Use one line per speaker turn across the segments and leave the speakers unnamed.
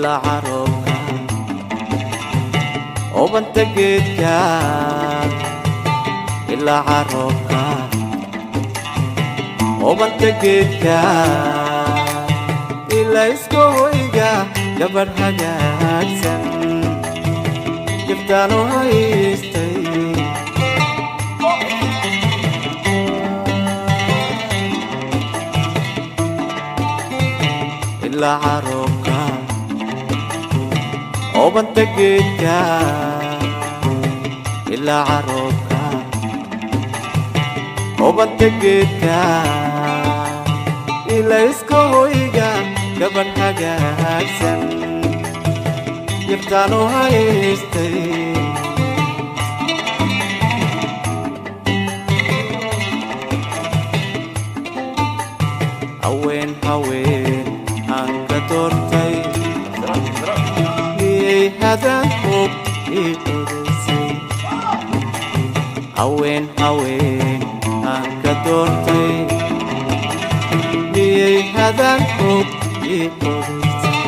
ilaa caroobka oo banta geedka ilaa caroobka oo banta geedka ilaa iska hoyga gabadh hagaagsan gabdhaanu haystay ilaa caroobka oo banta geedka ilaa caroobka oo banta geedka ilaa iska hoyga gabadh hagaagsan gabdhaanu haystay haween haween aan ka doortay miyay hadaan hub ii odaysay haween haween aan ka doortay miyay hadaan hub ii odaysay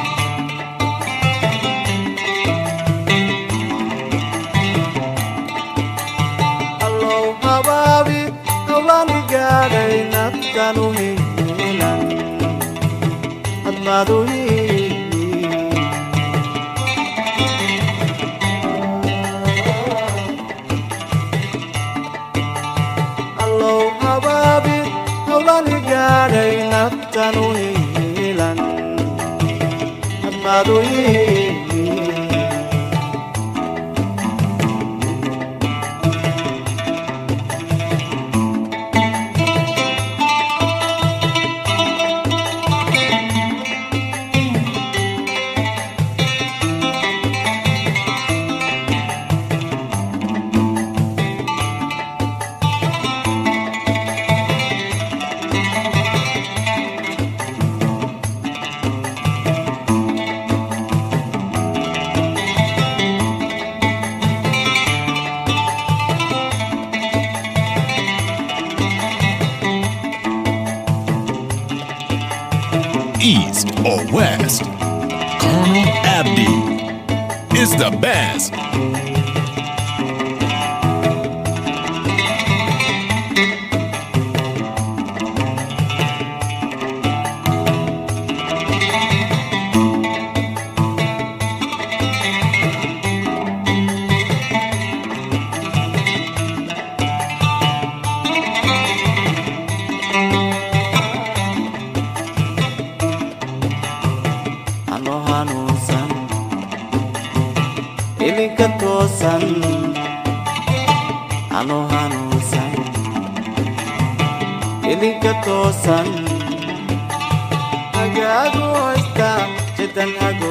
allow habaabi hawlaani gaadhay naftanu helan hadmaadu allow habaabi hawlaani gaadhay naftanu helan hadmaadu
East or West, Colonel Abdi is the best.
ano hanuunsan ilinka toosan ano hanuunsan ilinka toosan hagaagu haysta jiddan hago